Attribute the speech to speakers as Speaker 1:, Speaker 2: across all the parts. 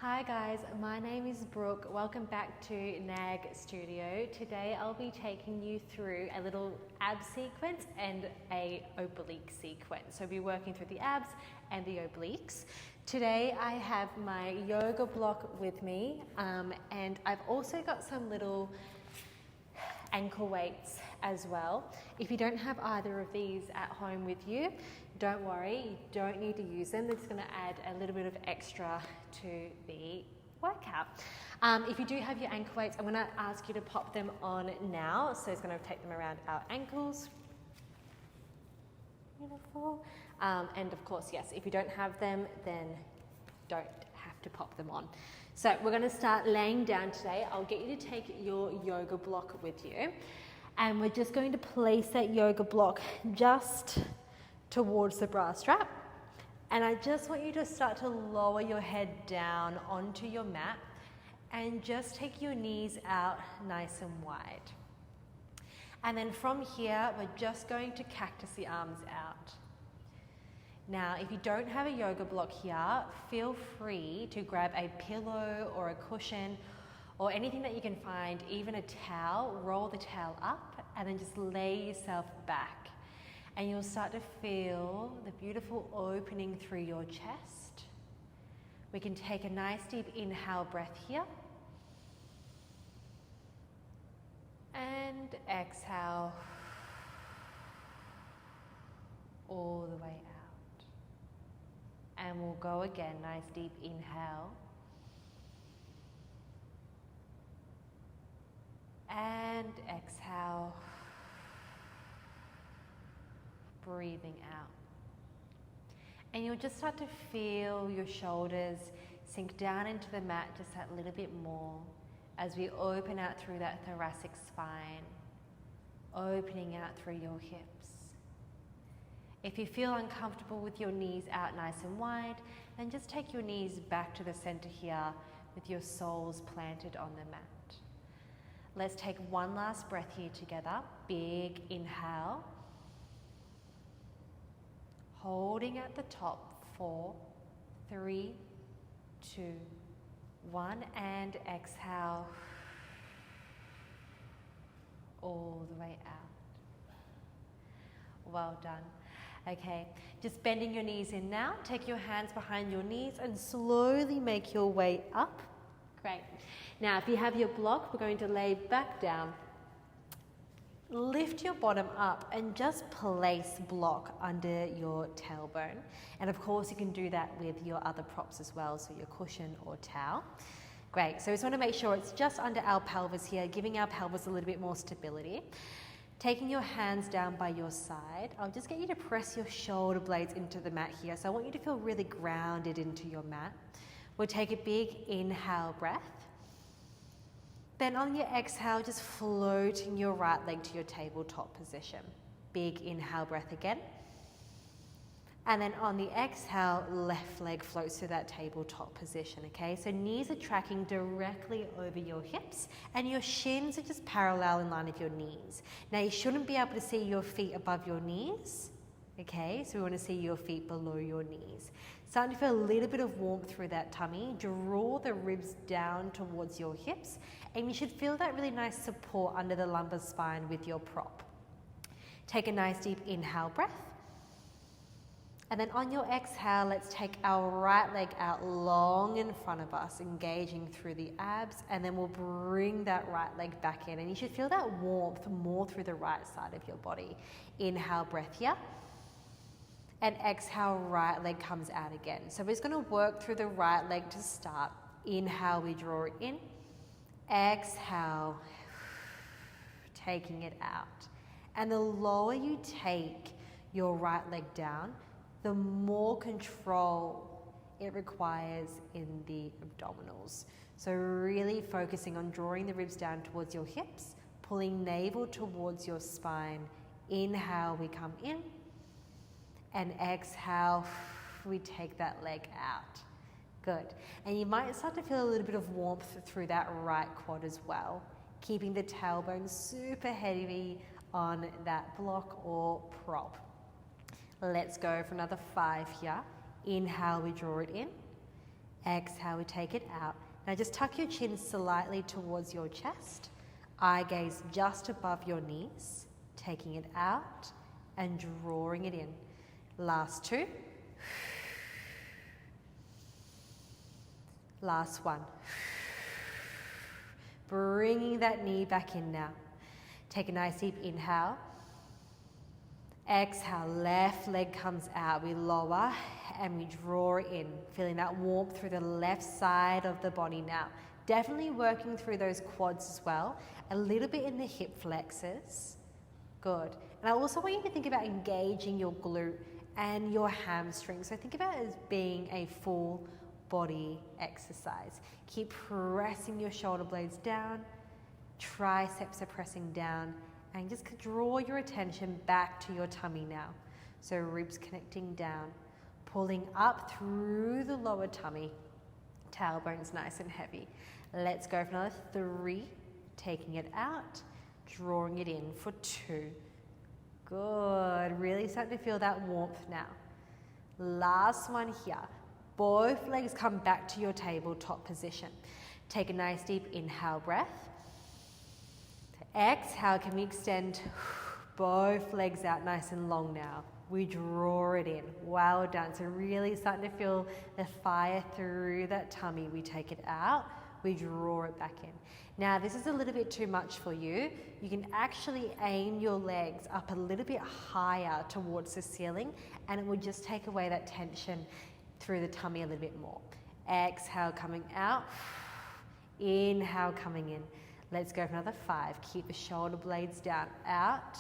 Speaker 1: Hi guys, my name is Brooke. Welcome back to Nag Studio. Today I'll be taking you through a little ab sequence and a oblique sequence. So we'll be working through the abs and the obliques. Today I have my yoga block with me and I've also got some little ankle weights as well. If you don't have either of these at home with you, don't worry, you don't need to use them. They're just going to add a little bit of extra to the workout. If you do have your ankle weights, I'm going to ask you to pop them on now. So it's going to take them around our ankles. Beautiful. And of course, yes, if you don't have them, then don't have to pop them on. So we're going to start laying down today. I'll get you to take your yoga block with you. And we're just going to place that yoga block just towards the bra strap. And I just want you to start to lower your head down onto your mat and just take your knees out nice and wide. And then from here, we're just going to cactus the arms out. Now, if you don't have a yoga block here, feel free to grab a pillow or a cushion or anything that you can find, even a towel, roll the towel up and then just lay yourself back. And you'll start to feel the beautiful opening through your chest. We can take a nice deep inhale breath here. And exhale all the way out. And we'll go again, nice deep inhale. And exhale. Breathing out. And you'll just start to feel your shoulders sink down into the mat just that little bit more as we open out through that thoracic spine, opening out through your hips. If you feel uncomfortable with your knees out nice and wide, then just take your knees back to the center here with your soles planted on the mat. Let's take one last breath here together. Big inhale. Holding at the top, 4, 3, 2, 1, and exhale all the way out. Well done. Okay, just bending your knees in now. Take your hands behind your knees and slowly make your way up. Great. Now, if you have your block, we're going to lay back down. Lift your bottom up and just place block under your tailbone. And of course, you can do that with your other props as well, so your cushion or towel. Great, so we just want to make sure it's just under our pelvis here, giving our pelvis a little bit more stability. Taking your hands down by your side, I'll just get you to press your shoulder blades into the mat here. So I want you to feel really grounded into your mat. We'll take a big inhale breath. Then on your exhale, just floating your right leg to your tabletop position. Big inhale breath again. And then on the exhale, left leg floats to that tabletop position, okay? So knees are tracking directly over your hips and your shins are just parallel in line with your knees. Now you shouldn't be able to see your feet above your knees, okay? So we want to see your feet below your knees. Starting to feel a little bit of warmth through that tummy. Draw the ribs down towards your hips and you should feel that really nice support under the lumbar spine with your prop. Take a nice deep inhale breath. And then on your exhale, let's take our right leg out long in front of us, engaging through the abs, and then we'll bring that right leg back in. And you should feel that warmth more through the right side of your body. Inhale breath here. And exhale, right leg comes out again. So we're just going to work through the right leg to start. Inhale, we draw it in. Exhale, taking it out. And the lower you take your right leg down, the more control it requires in the abdominals. So really focusing on drawing the ribs down towards your hips, pulling navel towards your spine. Inhale, we come in. And exhale, we take that leg out. Good. And you might start to feel a little bit of warmth through that right quad as well, keeping the tailbone super heavy on that block or prop. Let's go for another 5 here. Inhale, we draw it in. Exhale, we take it out. Now just tuck your chin slightly towards your chest. Eye gaze just above your knees. Taking it out and drawing it in. Last two. Last one. Bringing that knee back in now. Take a nice deep inhale. Exhale, left leg comes out. We lower and we draw it in. Feeling that warmth through the left side of the body now. Definitely working through those quads as well. A little bit in the hip flexors. Good. And I also want you to think about engaging your glute and your hamstring. So think about it as being a full body exercise. Keep pressing your shoulder blades down. Triceps are pressing down. And just draw your attention back to your tummy now. So ribs connecting down. Pulling up through the lower tummy. Tailbone's nice and heavy. Let's go for another 3. Taking it out. Drawing it in for 2. Good. Really starting to feel that warmth now. Last one here. Both legs come back to your tabletop position. Take a nice deep inhale breath. Exhale, can we extend both legs out nice and long now? We draw it in. Well done. So really starting to feel the fire through that tummy. We take it out. We draw it back in. Now, this is a little bit too much for you. You can actually aim your legs up a little bit higher towards the ceiling, and it will just take away that tension through the tummy a little bit more. Exhale, coming out. Inhale, coming in. Let's go for another 5. Keep the shoulder blades down, out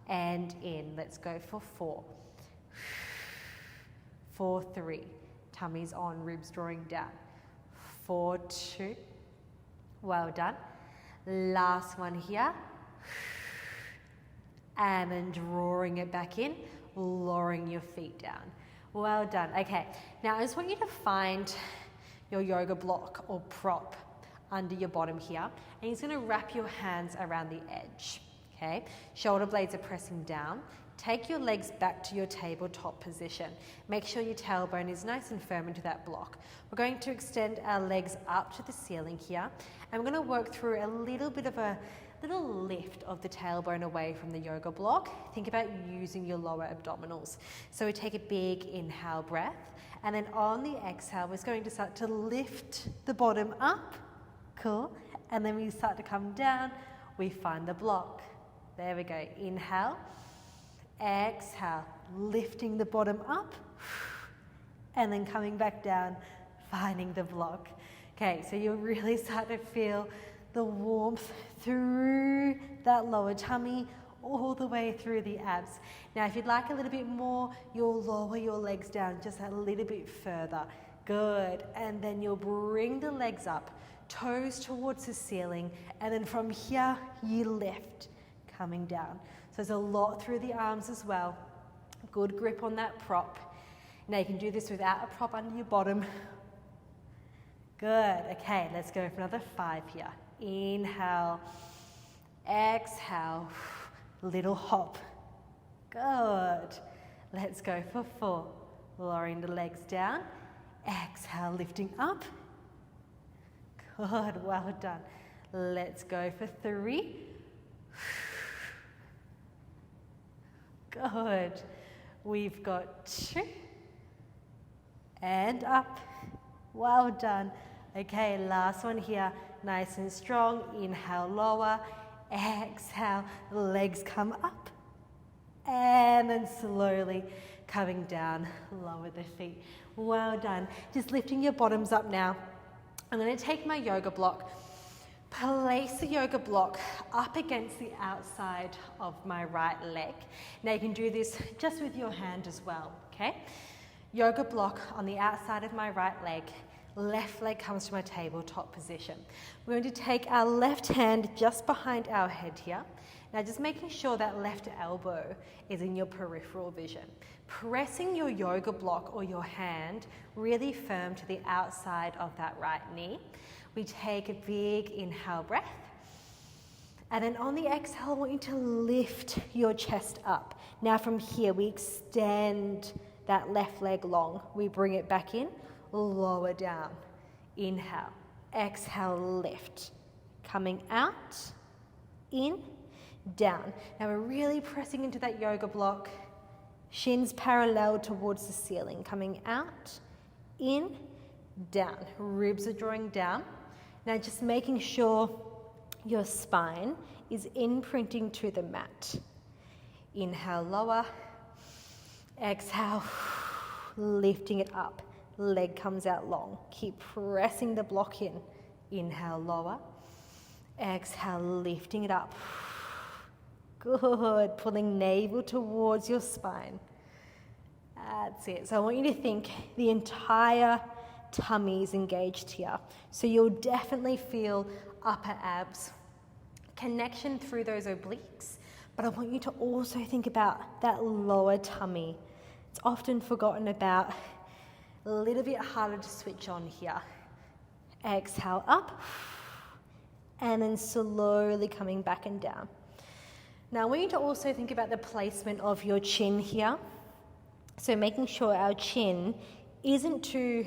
Speaker 1: and in. Let's go for 4. For 3. Tummy's on, ribs drawing down. For 2. Well done. Last one here. And then drawing it back in, lowering your feet down. Well done. Okay, now I just want you to find your yoga block or prop under your bottom here, and you're just going to wrap your hands around the edge. Okay, shoulder blades are pressing down. Take your legs back to your tabletop position. Make sure your tailbone is nice and firm into that block. We're going to extend our legs up to the ceiling here, and we're going to work through a little bit of a little lift of the tailbone away from the yoga block. Think about using your lower abdominals. So we take a big inhale breath, and then on the exhale, we're going to start to lift the bottom up. Cool. And then we start to come down. We find the block. There we go. Inhale. Exhale. Lifting the bottom up. And then coming back down, finding the block. Okay, so you'll really start to feel the warmth through that lower tummy, all the way through the abs. Now, if you'd like a little bit more, you'll lower your legs down just a little bit further. Good. And then you'll bring the legs up, toes towards the ceiling, and then from here, you lift, coming down. So there's a lot through the arms as well. Good grip on that prop. Now you can do this without a prop under your bottom. Good. Okay, let's go for another 5 here. Inhale, exhale, little hop. Good. Let's go for 4. Lowering the legs down. Exhale, lifting up. Good, well done. Let's go for 3. Good. We've got 2. And up. Well done. Okay, last one here. Nice and strong. Inhale, lower. Exhale, legs come up. And then slowly coming down, lower the feet. Well done. Just lifting your bottoms up now. I'm going to take my yoga block, place the yoga block up against the outside of my right leg. Now you can do this just with your hand as well, okay? Yoga block on the outside of my right leg, left leg comes to my tabletop position. We're going to take our left hand just behind our head here. Now just making sure that left elbow is in your peripheral vision. Pressing your yoga block or your hand really firm to the outside of that right knee. We take a big inhale breath. And then on the exhale, I want you to lift your chest up. Now from here, we extend that left leg long. We bring it back in, lower down. Inhale, exhale, lift. Coming out, in, down. Now we're really pressing into that yoga block. Shins parallel towards the ceiling. Coming out, in, down. Ribs are drawing down. Now just making sure your spine is imprinting to the mat. Inhale, lower. Exhale, lifting it up. Leg comes out long. Keep pressing the block in. Inhale, lower. Exhale, lifting it up. Good. Pulling navel towards your spine. That's it. So I want you to think the entire tummy is engaged here. So you'll definitely feel upper abs, connection through those obliques, but I want you to also think about that lower tummy. It's often forgotten about, a little bit harder to switch on here. Exhale up, and then slowly coming back and down. Now I want you to also think about the placement of your chin here. So making sure our chin isn't too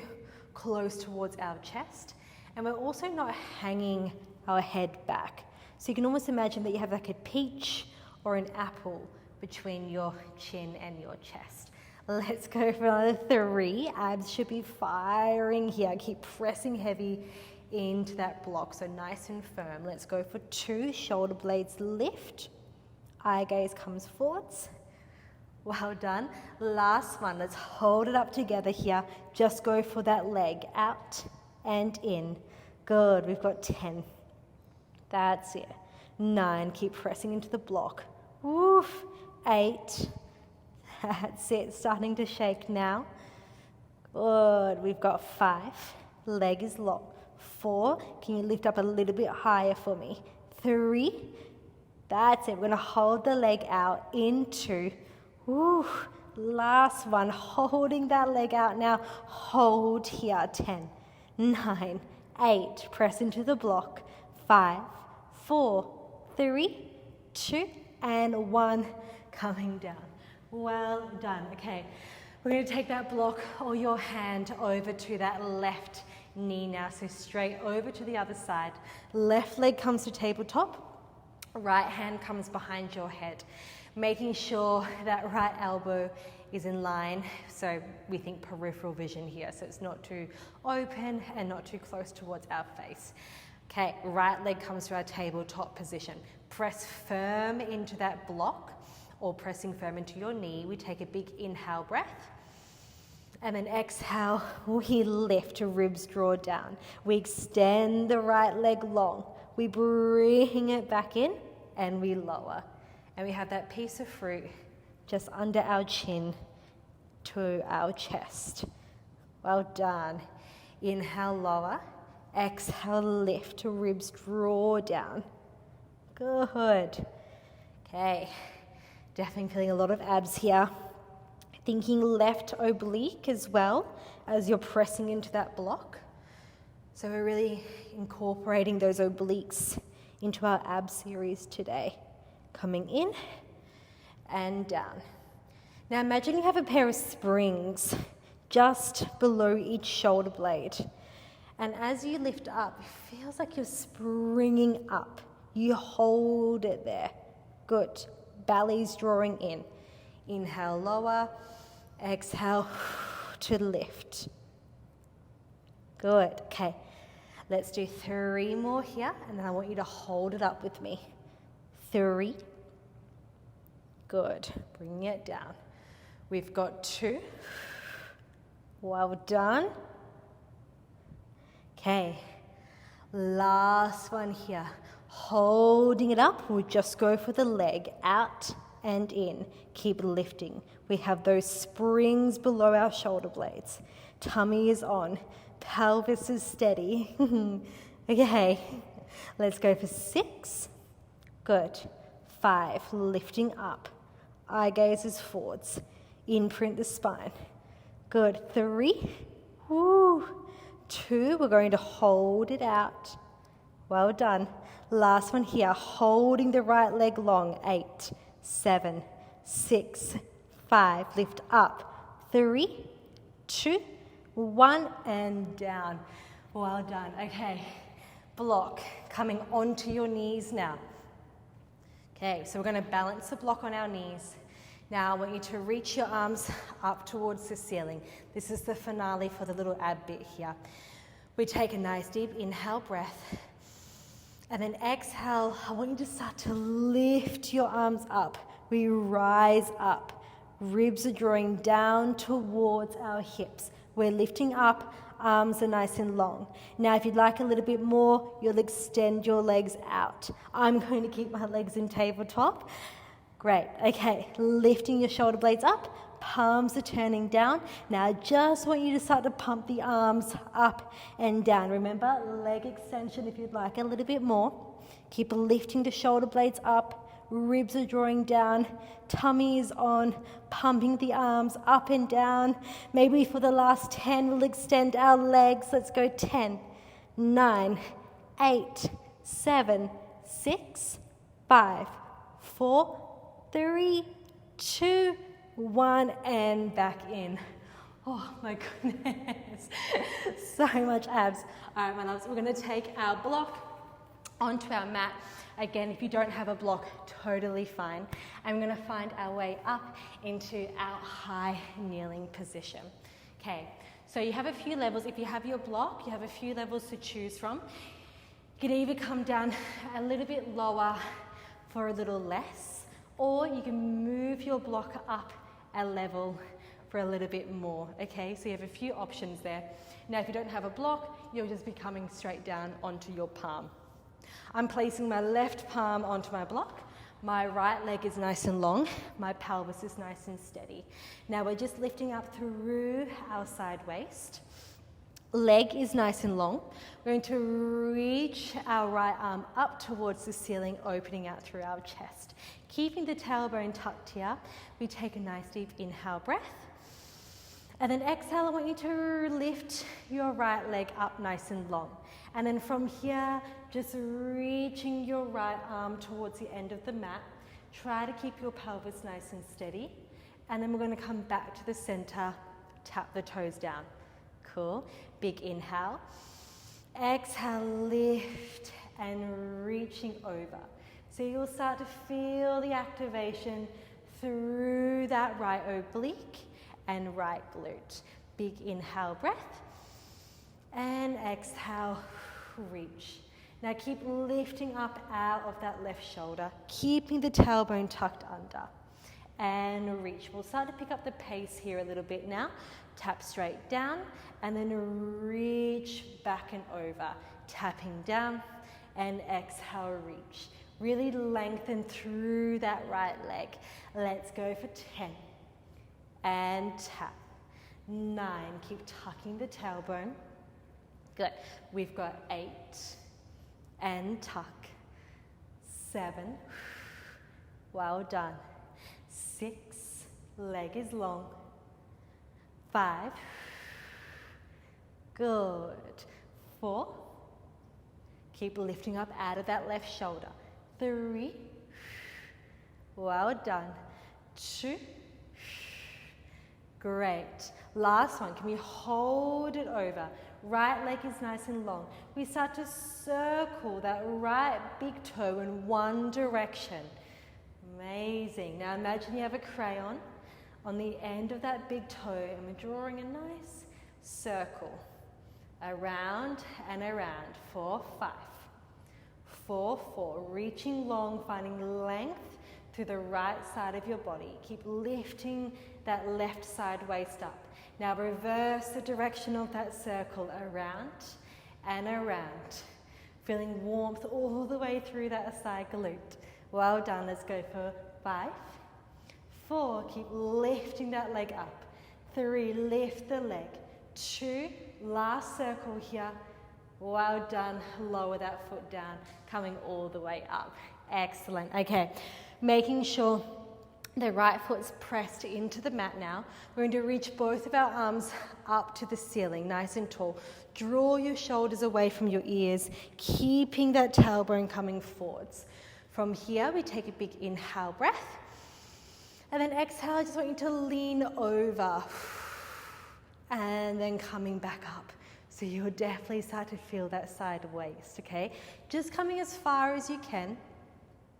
Speaker 1: close towards our chest, and we're also not hanging our head back. So you can almost imagine that you have like a peach or an apple between your chin and your chest. Let's go for another 3. Abs should be firing here. Keep pressing heavy into that block, so nice and firm. Let's go for 2. Shoulder blades lift. Eye gaze comes forwards. Well done. Last one. Let's hold it up together here. Just go for that leg. Out and in. Good. We've got 10. That's it. 9. Keep pressing into the block. Woof. 8. That's it. Starting to shake now. Good. We've got 5. Leg is locked. 4. Can you lift up a little bit higher for me? 3. That's it. We're going to hold the leg out into. Woo, last one, holding that leg out now. Hold here, 10, 9, 8, press into the block. 5, 4, 3, 2, and 1, coming down. Well done. Okay, we're going to take that block or your hand over to that left knee now. So straight over to the other side. Left leg comes to tabletop. Right hand comes behind your head. Making sure that right elbow is in line. So we think peripheral vision here. So it's not too open and not too close towards our face. Okay, right leg comes to our tabletop position. Press firm into that block or pressing firm into your knee. We take a big inhale breath. And then exhale, we lift, ribs draw down. We extend the right leg long. We bring it back in and we lower. And we have that piece of fruit just under our chin to our chest. Well done. Inhale, lower. Exhale, lift. Ribs draw down. Good. Okay. Definitely feeling a lot of abs here. Thinking left oblique as well as you're pressing into that block. So we're really incorporating those obliques into our ab series today. Coming in and down. Now imagine you have a pair of springs just below each shoulder blade. And as you lift up, it feels like you're springing up. You hold it there. Good. Belly's drawing in. Inhale, lower. Exhale to lift. Good. Okay. Let's do 3 more here, and then I want you to hold it up with me. 3. Good. Bring it down. We've got 2. Well done. Okay. Last one here. Holding it up, we'll just go for the leg. Out and in. Keep lifting. We have those springs below our shoulder blades. Tummy is on. Pelvis is steady. Okay. Let's go for 6. Good. 5. Lifting up. Eye gaze is forwards. Imprint the spine. Good. 3. Woo. 2. We're going to hold it out. Well done. Last one here. Holding the right leg long. 8, 7, 6, 5. Lift up. 3, 2, 1 and down. Well done. Okay, block coming onto your knees now. Okay, so we're going to balance the block on our knees. Now I want you to reach your arms up towards the ceiling. This is the finale for the little ab bit here. We take a nice deep inhale breath. And then exhale, I want you to start to lift your arms up. We rise up. Ribs are drawing down towards our hips. We're lifting up, arms are nice and long. Now if you'd like a little bit more, you'll extend your legs out. I'm going to keep my legs in tabletop. Great, okay, lifting your shoulder blades up, palms are turning down. Now I just want you to start to pump the arms up and down. Remember, leg extension if you'd like a little bit more. Keep lifting the shoulder blades up, ribs are drawing down, tummy is on, pumping the arms up and down. Maybe for the last 10, we'll extend our legs. Let's go 10, 9, 8, 7, 6, 5, 4, 3, 2, 1, and back in. Oh my goodness, so much abs. All right, my loves, we're going to take our block onto our mat. Again, if you don't have a block, totally fine. And we're going to find our way up into our high kneeling position. Okay, so you have a few levels. If you have your block, you have a few levels to choose from. You can either come down a little bit lower for a little less, or you can move your block up a level for a little bit more, okay? So you have a few options there. Now, if you don't have a block, you'll just be coming straight down onto your palm. I'm placing my left palm onto my block. My right leg is nice and long. My pelvis is nice and steady. Now we're just lifting up through our side waist. Leg is nice and long. We're going to reach our right arm up towards the ceiling, opening out through our chest. Keeping the tailbone tucked here, we take a nice deep inhale breath. And then exhale, I want you to lift your right leg up nice and long. And then from here, just reaching your right arm towards the end of the mat. Try to keep your pelvis nice and steady. And then we're going to come back to the center, tap the toes down. Cool. Big inhale. Exhale, lift and reaching over. So you'll start to feel the activation through that right oblique and right glute. Big inhale breath. And exhale, reach. Now keep lifting up out of that left shoulder, keeping the tailbone tucked under. And reach. We'll start to pick up the pace here a little bit now. Tap straight down and then reach back and over. Tapping down and exhale, reach. Really lengthen through that right leg. Let's go for 10. And tap. 9. Keep tucking the tailbone. Good. We've got 8. And tuck. 7. Well done. 6. Leg is long. 5. Good. 4. Keep lifting up out of that left shoulder. 3. Well done. 2. Great. Last one. Can we hold it over? Right leg is nice and long. We start to circle that right big toe in one direction. Amazing. Now imagine you have a crayon on the end of that big toe and we're drawing a nice circle. Around and around. 4, 5. 4, 4. Reaching long, finding length through the right side of your body. Keep lifting that left side waist up. Now reverse the direction of that circle around and around. Feeling warmth all the way through that side glute. Well done. Let's go for 5, 4. Keep lifting that leg up. 3. Lift the leg. 2. Last circle here. Well done. Lower that foot down. Coming all the way up. Excellent. Okay. Making sure the right foot's pressed into the mat now. We're going to reach both of our arms up to the ceiling, nice and tall. Draw your shoulders away from your ears, keeping that tailbone coming forwards. From here, we take a big inhale breath. And then exhale, I just want you to lean over. and then coming back up. So you'll definitely start to feel that side waist, okay? Just coming as far as you can.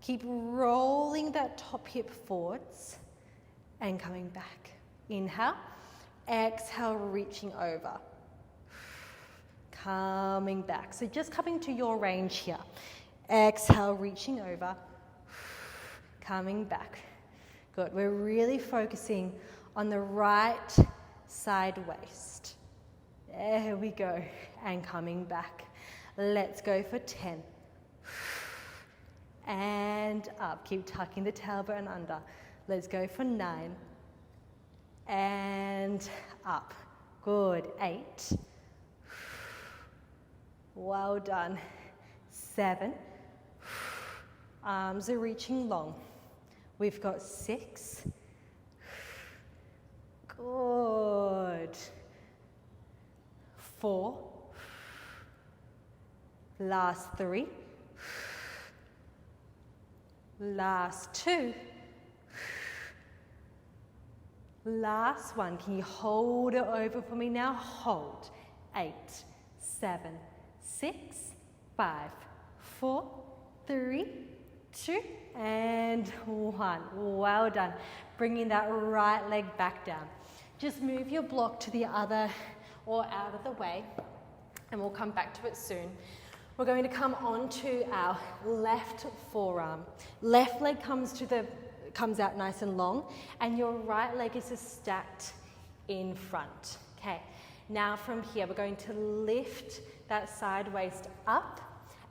Speaker 1: Keep rolling that top hip forwards and coming back. Inhale, exhale, reaching over. Coming back. So just coming to your range here. Exhale, reaching over. Coming back. Good. We're really focusing on the right side waist. There we go. And coming back. Let's go for 10. And up. Keep tucking the tailbone under. Let's go for 9. And up. Good. 8. Well done. 7. Arms are reaching long. We've got 6. Good. 4. Last 3. Last 2. Last 1. Can you hold it over for me now? Hold. 8, 7, 6, 5, 4, 3, 2, and 1. Well done. Bringing that right leg back down. Just move your block to the other or out of the way, and we'll come back to it soon. We're going to come onto our left forearm. Left leg comes out nice and long, and your right leg is just stacked in front. Okay. Now from here, we're going to lift that side waist up,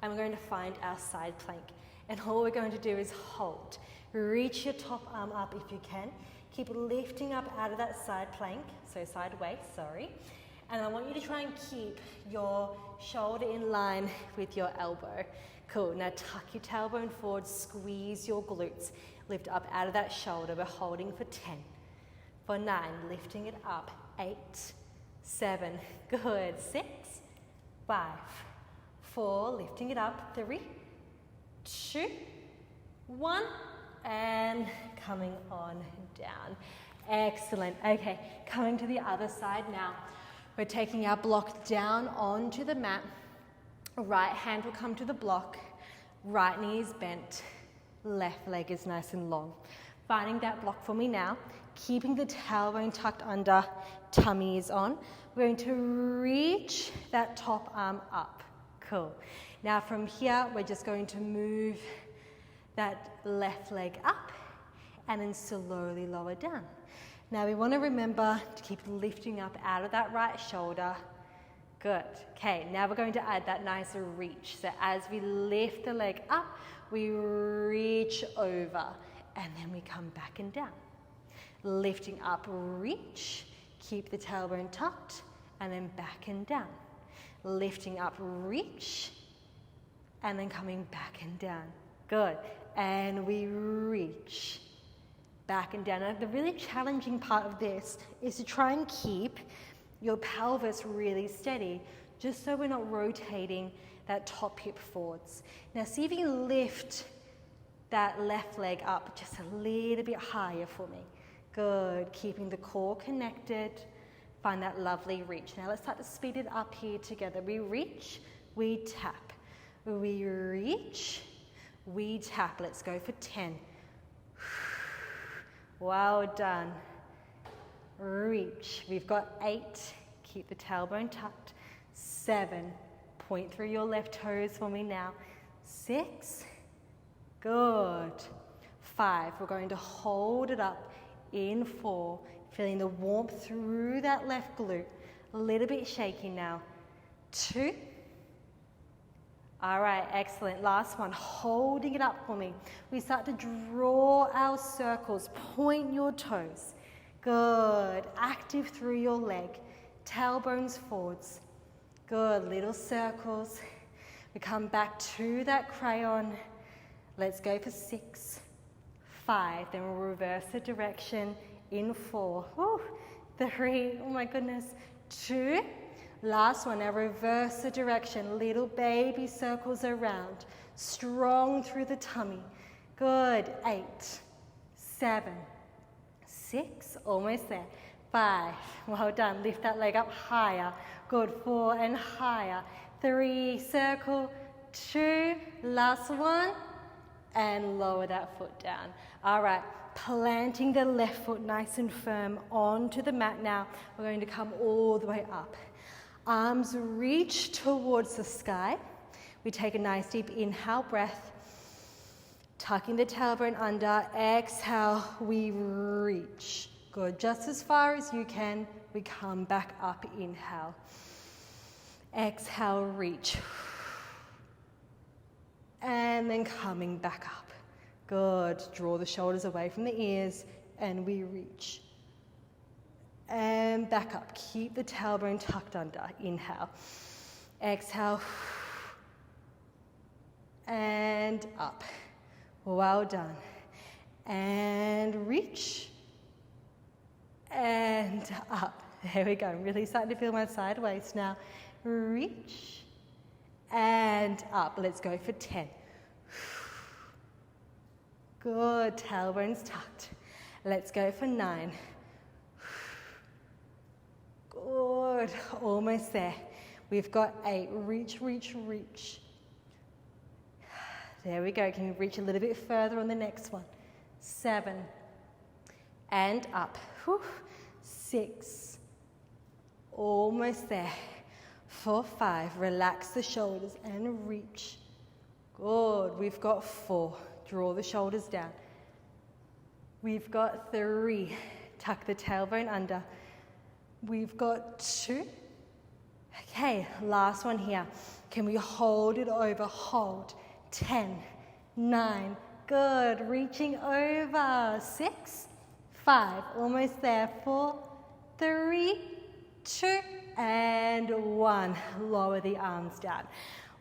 Speaker 1: and we're going to find our side plank. And all we're going to do is hold. Reach your top arm up if you can. Keep lifting up out of that side plank, so side waist, sorry. And I want you to try and keep your shoulder in line with your elbow. Cool. Now tuck your tailbone forward, squeeze your glutes. Lift up out of that shoulder. We're holding for 10. For 9, lifting it up. 8, 7, good. 6, 5, 4, lifting it up. 3, 2, 1, and coming on down. Excellent. Okay, coming to the other side now. We're taking our block down onto the mat. Right hand will come to the block. Right knee is bent. Left leg is nice and long. Finding that block for me now. Keeping the tailbone tucked under. Tummy is on. We're going to reach that top arm up. Cool. Now from here, we're just going to move that left leg up and then slowly lower down. Now we want to remember to keep lifting up out of that right shoulder. Good. Okay, now we're going to add that nice reach. So as we lift the leg up, we reach over and then we come back and down. Lifting up, reach, keep the tailbone tucked and then back and down. Lifting up, reach, and then coming back and down. Good. And we reach. Back and down. Now, the really challenging part of this is to try and keep your pelvis really steady, just so we're not rotating that top hip forwards. Now see if you can lift that left leg up just a little bit higher for me. Good. Keeping the core connected. Find that lovely reach. Now let's start to speed it up here together. We reach, we tap. We reach, we tap. Let's go for 10. Well done. Reach. We've got 8. Keep the tailbone tucked. 7. Point through your left toes for me now. 6. Good. 5. We're going to hold it up in 4. Feeling the warmth through that left glute. A little bit shaky now. 2. All right, excellent. Last one, holding it up for me. We start to draw our circles. Point your toes. Good. Active through your leg. Tailbones forwards. Good. Little circles. We come back to that crayon. Let's go for 6, 5. Then we'll reverse the direction in 4. Woo. 3. Oh my goodness. 2. Last one, now reverse the direction, little baby circles around, strong through the tummy. Good, 8, 7, 6, almost there. 5, well done, lift that leg up higher, good, 4 and higher, 3, circle, 2, last one, and lower that foot down. All right, planting the left foot nice and firm onto the mat now. We're going to come all the way up. Arms reach towards the sky. We take a nice deep inhale breath, tucking the tailbone under. Exhale, we reach. Good, just as far as you can. We come back up, inhale. Exhale, reach. And then coming back up. Good, draw the shoulders away from the ears and we reach. And back up, keep the tailbone tucked under, inhale. Exhale. And up. Well done. And reach. And up. There we go. I'm really starting to feel my side waist now. Reach. And up. Let's go for 10. Good. Tailbones tucked. Let's go for 9. Good. Almost there. We've got 8. Reach, reach, reach. There we go. Can you reach a little bit further on the next one? 7. And up. 6. Almost there. 4, 5. Relax the shoulders and reach. Good. We've got 4. Draw the shoulders down. We've got 3. Tuck the tailbone under. We've got 2. Okay, last one here. Can we hold it over? Hold. 10, 9, good, reaching over, 6, 5, almost there, 4, 3, 2, and 1. Lower the arms down.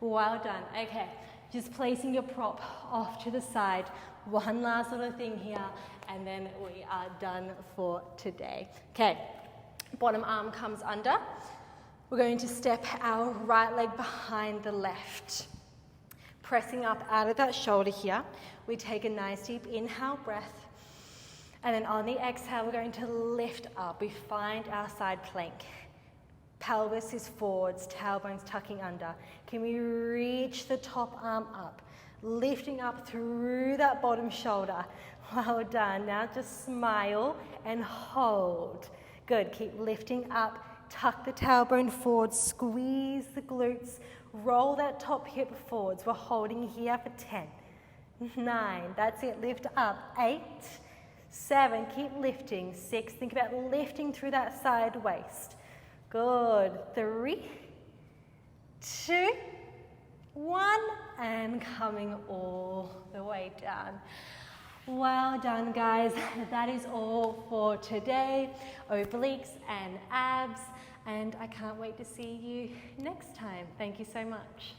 Speaker 1: Well done. Okay, just placing your prop off to the side. One last little thing here, and then we are done for today. Okay, bottom arm comes under. We're going to step our right leg behind the left. Pressing up out of that shoulder here, we take a nice deep inhale breath, and then on the exhale we're going to lift up. We find our side plank. Pelvis is forwards, tailbones tucking under. Can we reach the top arm up, lifting up through that bottom shoulder? Well done. Now just smile and hold. Good, keep lifting up, tuck the tailbone forward, squeeze the glutes, roll that top hip forwards. We're holding here for 10, 9, that's it, lift up, 8, 7, keep lifting, 6, think about lifting through that side waist. Good, 3, 2, 1, and coming all the way down. Well done, guys. That is all for today. Obliques and abs. And I can't wait to see you next time. Thank you so much.